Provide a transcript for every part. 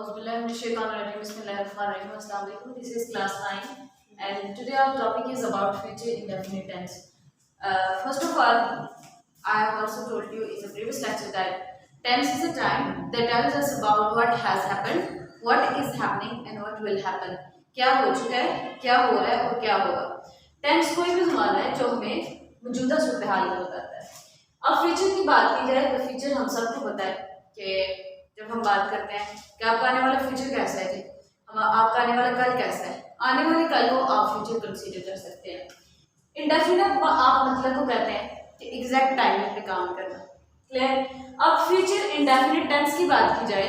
This is class 9 and today our topic is about future indefinite tense. First of all, I have also told you in the previous lecture that tense is a time that tells us about what has happened, what is happening and what will happen. क्या हो चुका है, क्या हो रहा है और क्या होगा. टेंस कोई भी ज़माना है जो हमें मौजूदा सूरत हाल को बताता है. अब फ्यूचर की बात की जाए तो फ्यूचर हम सबको पता है कि जब हम बात करते हैं कि आपका आने वाला फ्यूचर कैसा है जी, हम आपका आने वाला कल कैसा है, आने वाले कल को आप फ्यूचर कंसीडर कर सकते हैं. इंडेफिनिट आप मतलब को कहते हैं कि एग्जैक्ट टाइमिंग पे काम करना. क्लियर. अब फ्यूचर इंडेफिनिट टेंस की बात की जाए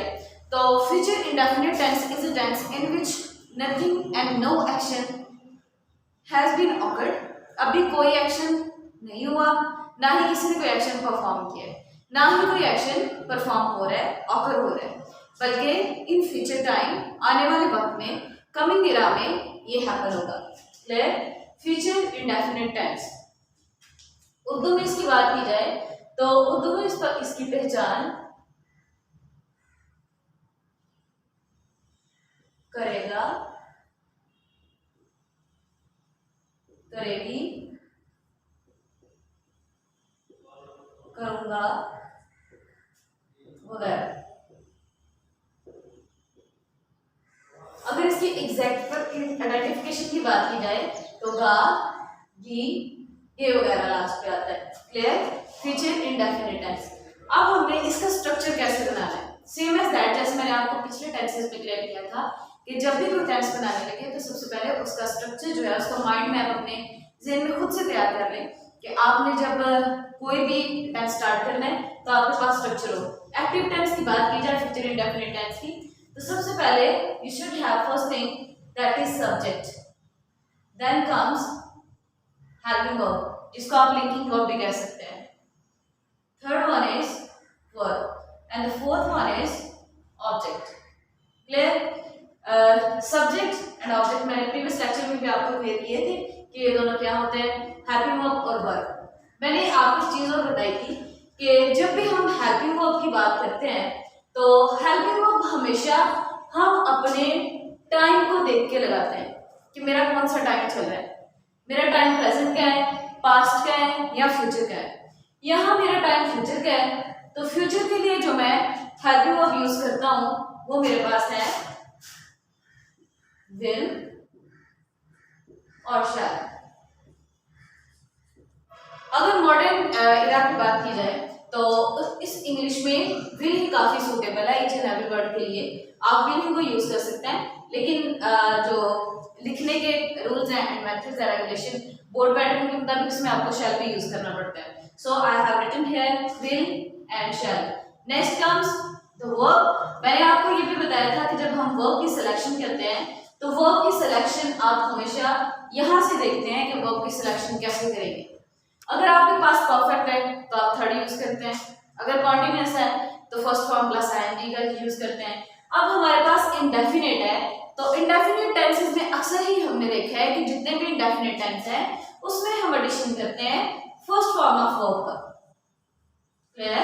तो future indefinite tense is a tense in which nothing and no action has been occurred. अभी कोई एक्शन नहीं हुआ, ना ही किसी ने कोई एक्शन परफॉर्म किया है, ना ही कोई एक्शन परफॉर्म हो रहा है, ऑकर हो रहा है, बल्कि इन फ्यूचर टाइम आने वाले वक्त में कमिंग इरा में ये हैपन होगा. Clear. Future indefinite tense. Urdu में इसकी बात की जाए तो उर्दू में इसकी पहचान करेगा, करेगी, करूंगा वगैरह. अगर इसकी एग्जैक्ट आइडेंटिफिकेशन की बात की जाए तो गा, गी, ये वगैरह लास्ट पे आता है. क्लियर. Future indefinite tense. अब हमने इसका स्ट्रक्चर कैसे बनाना है, सेम एज दैट जैसे मैंने आपको पिछले टेंसेस में क्लियर किया था कि जब भी कोई टेंस बनाने लगे तो सबसे पहले उसका स्ट्रक्चर जो है उसका माइंड मैप अपने ज़हन में खुद से तैयार कर लें कि आपने जब कोई भी टेंस स्टार्ट करना है तो आपके पास स्ट्रक्चर हो. एक्टिव टेंस की बात की जाए फ्यूचर इंडेफिनिट टेंस की तो सबसे पहले you should have first thing that is subject, then comes helping verb जिसको आप लिंकिंग वर्ब भी कह सकते हैं. Third one is verb and the fourth one is object. Clear. Subject and object मैंने प्रीवियस लेक्चर में भी आपको क्लियर किए थे कि ये दोनों क्या होते हैं, हेल्पिंग वर्ब और वर्ब. मैंने आपको चीज़ और बताई थी कि जब भी हम हेल्पिंग वर्ब की बात करते हैं तो हेल्पिंग वर्ब हमेशा हम अपने टाइम को देख के लगाते हैं कि मेरा कौन सा टाइम चल रहा है, मेरा टाइम प्रेजेंट का है, पास्ट का है या फ्यूचर का है. यहाँ मेरा टाइम फ्यूचर का है तो फ्यूचर के लिए जो मैं हेल्पिंग वर्ब यूज करता हूँ वो मेरे पास है विल और शैल. अगर मॉडर्न इरा की बात की जाए तो इस इंग्लिश में विल ही काफी सूटेबल है ईच एंड एवरी वर्ड के लिए. आप विल को यूज कर सकते हैं, लेकिन जो लिखने के रूल्स हैं and methods and regulation board pattern के मुताबिक इसमें आपको शैल भी यूज करना पड़ता है. So I have written here will and shall. Next comes the verb. मैंने आपको ये भी बताया था कि जब हम वर्ब की सिलेक्शन करते हैं तो वर्ब की सिलेक्शन आप हमेशा यहाँ से देखते हैं कि वर्ब की सिलेक्शन कैसे करेंगे. अगर आपके पास परफेक्ट है तो आप थर्ड यूज करते हैं, अगर कॉन्टिन्यूअस है तो फर्स्ट फॉर्म प्लस आईएनजी का यूज करते हैं. अब हमारे पास इंडेफिनिट है तो इंडेफिनिट टेंसेस में अक्सर ही हमने देखा है कि जितने भी इंडेफिनिट टेंस है उसमें हम एडिशन करते हैं फर्स्ट फॉर्म ऑफ वर्ब का. क्लियर.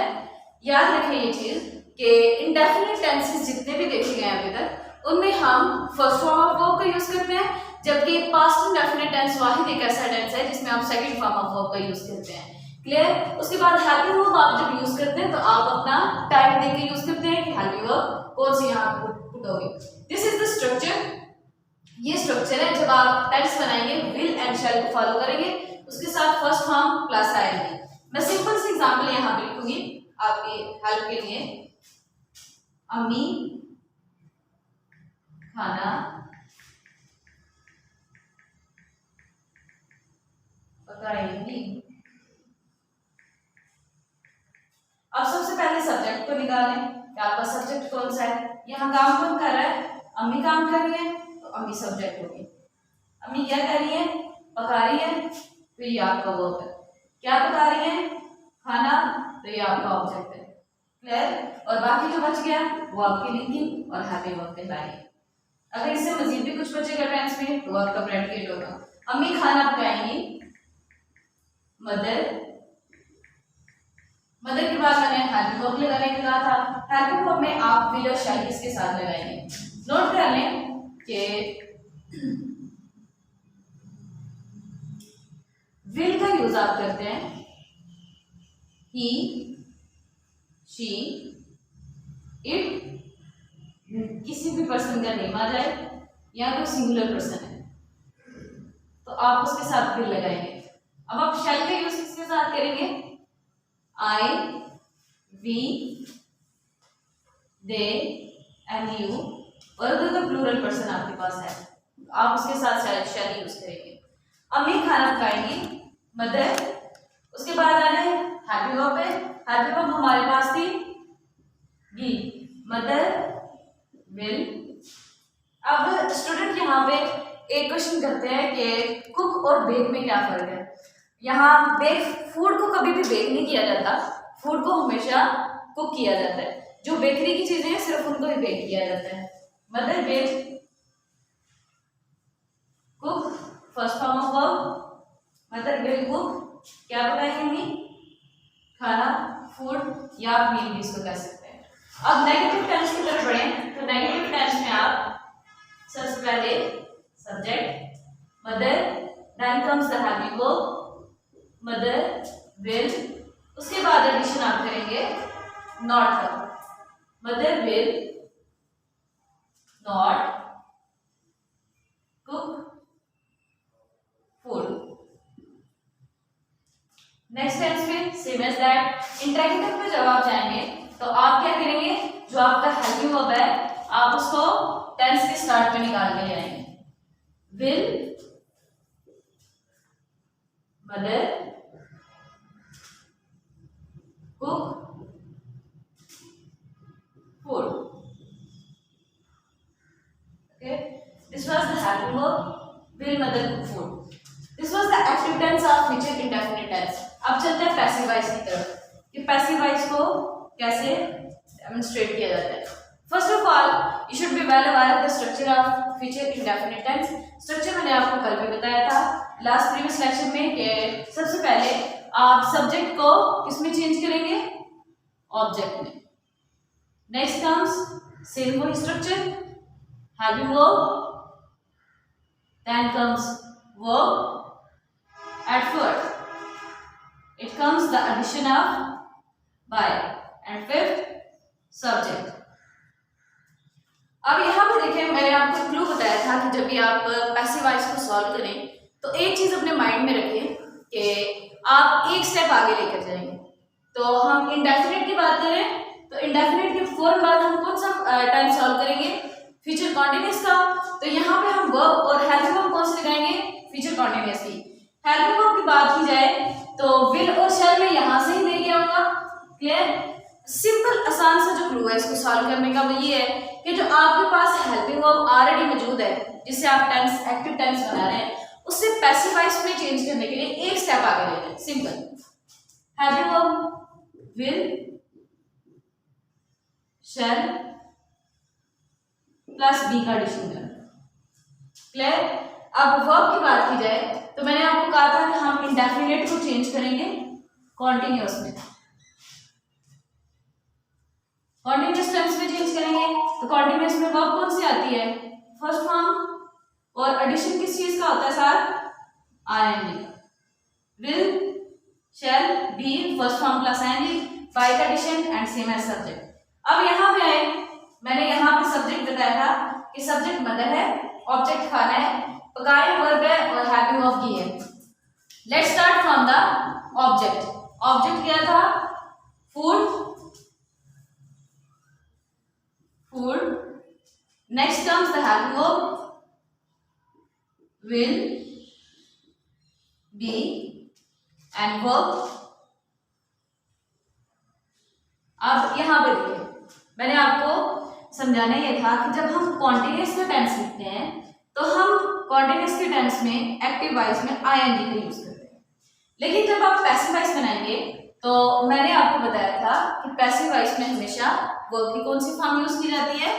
याद रखें ये चीज कि इंडेफिनिट टेंसेस जितने भी देखे गए अभी तक उनमें हम फर्स्ट फॉर्म ऑफ वर्ब का यूज करते हैं, जबकि पास्ट इंडेफिनिट टेंस वाहिद एक ऐसा टेंस है जिसमें आप सेकंड फॉर्म ऑफ वर्ब का यूज करते हैं. क्लियर. उसके बाद हेल्पिंग वर्ब आप जब यूज करते हैं तो आप अपना टाइम देके यूज करते हैं कि हेल्पिंग वर्ब कौन सी यहाँ पुट होगी. This is the structure. ये स्ट्रक्चर है जब आप टेंस बनाएंगे विल एंड शैल को फॉलो करेंगे, उसके साथ फर्स्ट फॉर्म प्लस आएंगे. मैं सिंपल सी एग्जांपल यहाँ पे लिखूंगी आपकी हेल्प के लिए. अम्मी खाना पकाएंगी. अब सबसे पहले सब्जेक्ट को निकालें कि आपका सब्जेक्ट कौन सा है. यहाँ काम कौन कर रहा है, अम्मी काम कर रही है तो अम्मी सब्जेक्ट होगी. अम्मी क्या कर रही है, पका रही है, तो ये आपका वर्ब है. क्या पका रही है, खाना, तो ये आपका ऑब्जेक्ट है. क्लियर. और बाकी जो बच गया वो आपकी लिंकिंग और हैप्पी वर्ब कहलाएगी. अगर इससे मजीद भी कुछ बचेगा टेंस में तो आपका प्रेडिकेट होगा. अम्मी खाना पकाएंगी, मदर मदर के बाद मैंने हेल्पिंग वर्ब लगाने को कहा था। हेल्पिंग वर्ब में आप विल और शैल किसके साथ लगाएंगे? नोट कर लें कि विल का यूज आप करते हैं ही, शी, इट, किसी भी पर्सन का नेम आ जाए या कोई सिंगुलर पर्सन है तो आप उसके साथ विल लगाएंगे। अब आप शैल का यूज किसके साथ करेंगे? आई, वी, दे एंड यू, और अगर कोई प्लूरल पर्सन आपके पास है आप उसके साथ शैल यूज करेंगे। अम्मी खाना पकाएंगी, मदर, उसके बाद आ जाए हैप्पी वर्ब पे। हैप्पी वर्ब हमारे पास थी वी, मदर विल। अब स्टूडेंट यहाँ पे एक क्वेश्चन करते हैं कि कुक और बेक में क्या फर्क है। यहाँ बेक, फूड को कभी भी बेक नहीं किया जाता, फूड को हमेशा कुक किया जाता है। जो बेकरी की चीजें हैं सिर्फ उनको ही बेक किया जाता है। Mother bake, cook first form of verb, mother will cook, क्या पकाएंगे? खाना, फूड या आप मील भी इसको कह सकते हैं। अब नेगेटिव टेंस की तरफ बढ़ें तो नेगेटिव टेंस में आप सबसे पहले subject mother, then comes the happy verb mother will, उसके बाद एडिशन आप करेंगे नॉट का, mother will not cook food. Next tense में सेम एज दैट। इंट्रोगेटिव पे जब आप जाएंगे तो आप क्या करेंगे? जो आपका हेल्पिंग वर्ब है आप उसको टेंस के स्टार्ट में निकाल के ले आएंगे। Will, mother, cook food. Okay, this was the helping verb will, mother, cook food. This was the active tense of future indefinite tense. अब चलते हैं पैसिव वॉइस की तरफ कि पैसिव वॉइस को कैसे डेमोंस्ट्रेट किया जाता है। First of all you should be well aware of the structure of future indefinite tense. Structure मैंने आपको कल भी बताया था लास्ट प्रीवियस लेक्चर में कि सबसे पहले आप सब्जेक्ट को किसमें चेंज करेंगे? ऑब्जेक्ट में। नेक्स्ट कम्स सेम वही structure, having verb, then comes verb, at first it comes the addition of by and fifth subject। अब यहाँ पे देखें मैंने आपको क्लू बताया था कि जब भी आप पैसिव वॉइस को सॉल्व करें तो एक चीज अपने माइंड में रखें कि आप एक स्टेप आगे लेकर जाएंगे। तो हम इंडेफिनिट की बात करें तो इंडेफिनिट के फौरन बाद हम कौन सा टाइम सॉल्व करेंगे? फ्यूचर कॉन्टिन्यूअस का। तो यहाँ पे हम वर्ब और हेल्पिंग वर्ब कौन से लगाएंगे? फ्यूचर कॉन्टिन्यूअस की। हेल्पिंग वर्ब की बात की जाए तो विल और शैल में यहां से ही ले गया होगा। क्लियर? सिंपल आसान सा जो क्लू है इसको सॉल्व करने का वो ये है कि जो आपके पास हेल्पिंग वर्ब ऑलरेडी मौजूद है जिससे आप टेंस एक्टिव टेंस बना रहे हैं उससे पैसिव वॉइस में चेंज करने के लिए एक स्टेप आगे ले लें। Simple, helping verb will shall plus be का एडिशन करना। क्लियर? अब वर्ब की बात की जाए तो मैंने आपको कहा था कि हम इंडेफिनिट को चेंज करेंगे कॉन्टिन्यूअस में। कॉन्टिन्यूअस टेंस में चेंज करेंगे तो कॉन्टिन्यूअस में वर्ब कौन सी आती है? फर्स्ट फॉर्म, और एडिशन किस चीज का होता है साथ? ING. Will shall be first form plus ING, by का addition and same as subject. अब यहाँ पे आए, मैंने यहाँ पे सब्जेक्ट बताया था कि सब्जेक्ट मदर है, ऑब्जेक्ट खाना है, पकाए वर्ब है और हैविंग ऑफ की है। Let's start from the object. Object क्या था? Food, food. Next comes the having verb will, be and verb। अब यहां पर देखिए मैंने आपको समझाना ये था कि जब हम कॉन्टिन्यूअस का टेंस लिखते हैं तो हम कॉन्टिन्यूअस के टेंस में एक्टिव वॉइस में आईएनजी का यूज करते हैं, लेकिन जब आप पैसिव वॉइस बनाएंगे तो मैंने आपको बताया था कि पैसिव वॉइस में हमेशा वर्ब की कौन सी फॉर्म यूज की जाती है?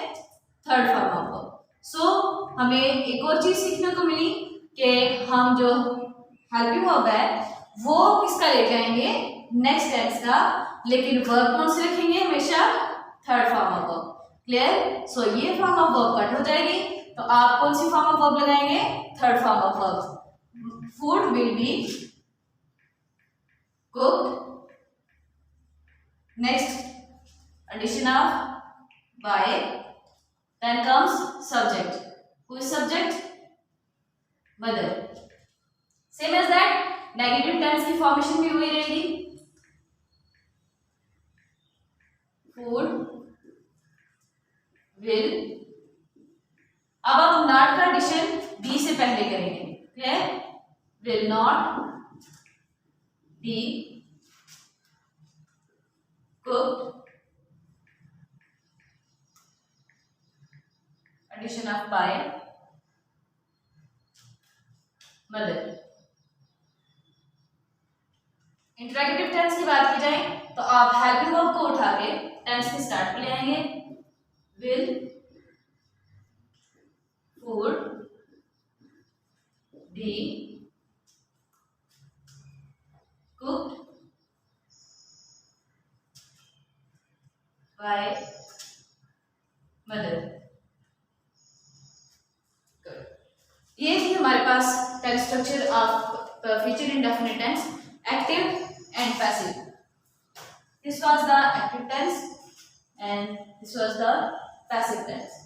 Third form of verb. सो हमें एक और चीज सीखने को मिली कि हम जो हेल्पिंग वर्ब है वो किसका लेके आएंगे? नेक्स्ट टेंस का, लेकिन वर्ब कौन से रखेंगे हमेशा, third form of verb. Clear? So ये फॉर्म ऑफ वर्ब कट हो जाएगी, तो आप कौन सी फॉर्म ऑफ वर्ब लगाएंगे, third form of verb. Food will be cooked, next addition of by, then comes subject. Who is subject? Mother. Same as that, negative tense की formation भी वही रहेगी, food will। अब आप नॉट का addition B से पहले करेंगे। Clear? will not be cooked, addition of by mother। Interactive tense की बात की जाए तो आप हेल्पिंग वर्ब को उठा के टेंस के स्टार्ट पे ले आएंगे। Will food be cooked by mother. ये थी हमारे पास tense structure of future indefinite tense, active and passive. This was the active tense and this was the passive tense.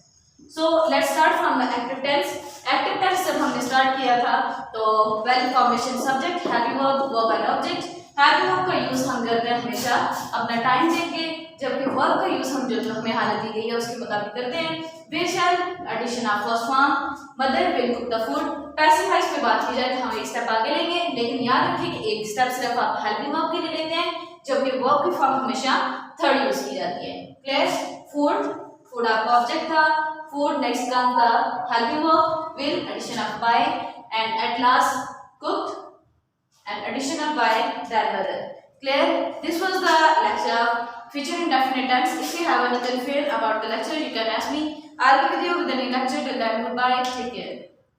So let's start from the active tense. Active tense जब हमने start किया था तो well formation subject, helping verb, verb and object. Helping verb का use हम करते हैं हमेशा अपना टाइम देख के, जबकि वर्ब का यूज हम जो हमें हालत दी गई है उसके मुताबिक करते हैं। We shall, addition of first form, mother will cook the food. Passive voice पे बात की जाए तो हम एक स्टेप आगे लेंगे, लेकिन याद रखिए कि एक स्टेप सिर्फ आप हेल्पिंग वर्ब के लिए लेते हैं, जबकि वर्ब की फॉर्म हमेशा थर्ड यूज की जाती है। क्लियर? फूड, फूड आपका ऑब्जेक्ट था, food next come the helping verb, will addition of by, and at last cooked and addition of by, then mother. Clear? This was the lecture of future indefinite tense. If you have any confusion about the lecture, you can ask me. I'll be with you with the new lecture. Till then, goodbye. Take care.